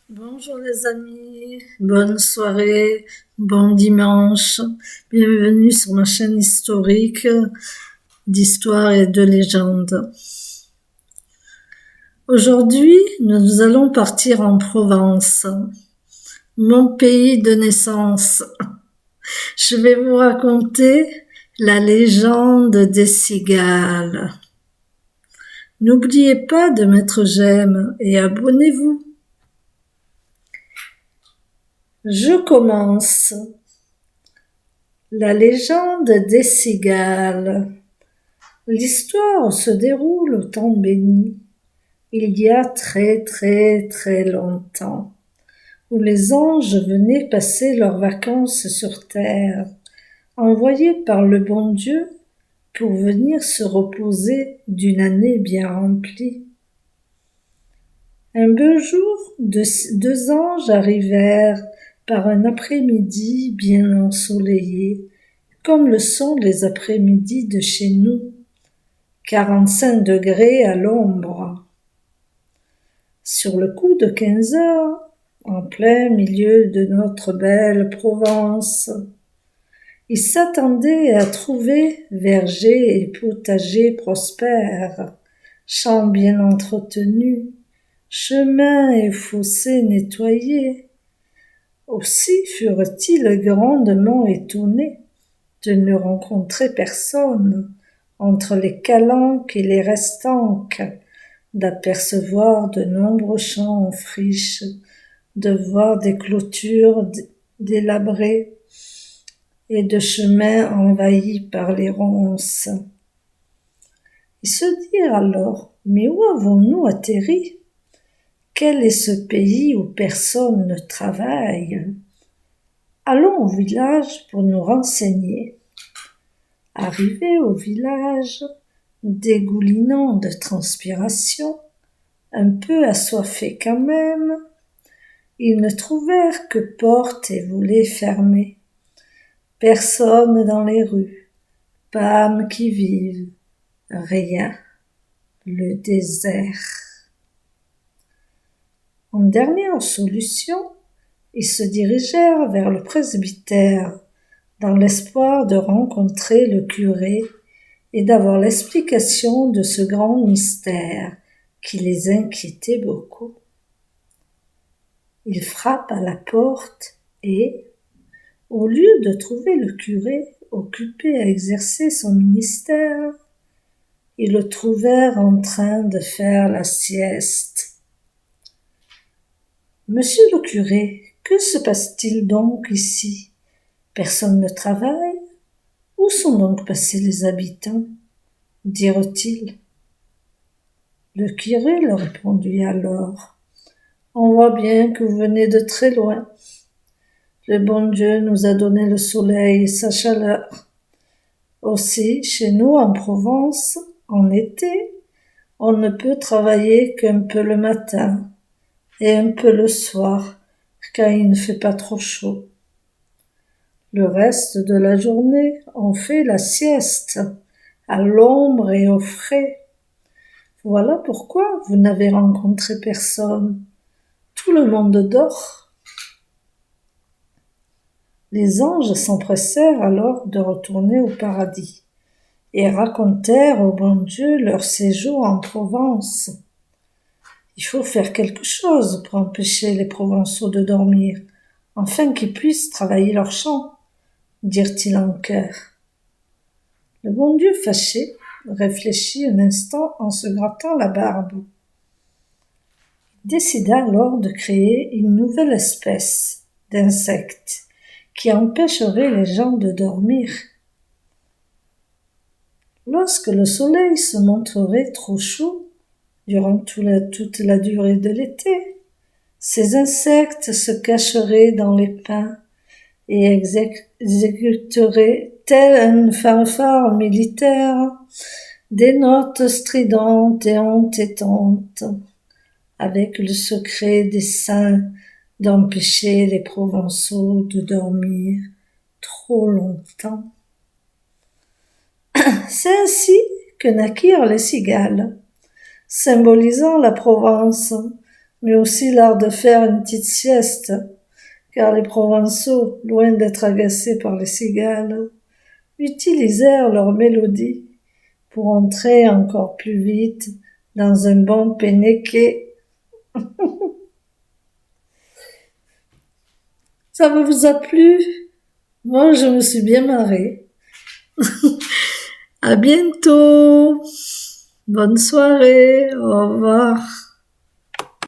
Bonjour les amis, bonne soirée, bon dimanche, bienvenue sur ma chaîne historique d'histoire et de légende. Aujourd'hui, nous allons partir en Provence, mon pays de naissance. Je vais vous raconter la légende des cigales. N'oubliez pas de mettre j'aime et abonnez-vous. Je commence. La légende des cigales. L'histoire se déroule au temps béni, il y a très très très longtemps, où les anges venaient passer leurs vacances sur terre, envoyés par le bon Dieu pour venir se reposer d'une année bien remplie. Un beau jour, deux anges arrivèrent par un après-midi bien ensoleillé, comme le sont les après-midi de chez nous, 45 degrés à l'ombre. Sur le coup de 15 heures, en plein milieu de notre belle Provence, ils s'attendaient à trouver vergers et potagers prospères, champs bien entretenus, chemins et fossés nettoyés. Aussi furent-ils grandement étonnés de ne rencontrer personne entre les calanques et les restanques, d'apercevoir de nombreux champs en friche, de voir des clôtures délabrées et de chemins envahis par les ronces. Ils se dirent alors, mais où avons-nous atterri? Quel est ce pays où personne ne travaille? Allons au village pour nous renseigner. Arrivés au village, dégoulinant de transpiration, un peu assoiffés quand même, ils ne trouvèrent que portes et volets fermés. Personne dans les rues, pas âme qui vive, rien, le désert. En dernière solution, ils se dirigèrent vers le presbytère, dans l'espoir de rencontrer le curé et d'avoir l'explication de ce grand mystère qui les inquiétait beaucoup. Ils frappent à la porte et, au lieu de trouver le curé occupé à exercer son ministère, ils le trouvèrent en train de faire la sieste. « Monsieur le curé, que se passe-t-il donc ici? Personne ne travaille? Où sont donc passés les habitants? » dirent-ils. Le curé leur répondit alors. « On voit bien que vous venez de très loin. Le bon Dieu nous a donné le soleil et sa chaleur. Aussi, chez nous en Provence, en été, on ne peut travailler qu'un peu le matin et un peu le soir, quand il ne fait pas trop chaud. Le reste de la journée, on fait la sieste, à l'ombre et au frais. Voilà pourquoi vous n'avez rencontré personne. Tout le monde dort. » Les anges s'empressèrent alors de retourner au paradis et racontèrent au bon Dieu leur séjour en Provence. « Il faut faire quelque chose pour empêcher les Provençaux de dormir, afin qu'ils puissent travailler leurs champs, » dirent-ils en chœur. Le bon Dieu fâché réfléchit un instant en se grattant la barbe. Il décida alors de créer une nouvelle espèce d'insectes qui empêcherait les gens de dormir. Lorsque le soleil se montrerait trop chaud, durant toute la durée de l'été, ces insectes se cacheraient dans les pins et exécuteraient, telle une fanfare militaire, des notes stridentes et entêtantes, avec le secret des saints d'empêcher les Provençaux de dormir trop longtemps. C'est ainsi que naquirent les cigales, symbolisant la Provence, mais aussi l'art de faire une petite sieste, car les Provençaux, loin d'être agacés par les cigales, utilisèrent leur mélodie pour entrer encore plus vite dans un bon penneke. Ça vous a plu? Moi, je me suis bien marrée. À bientôt. Bonne soirée. Au revoir.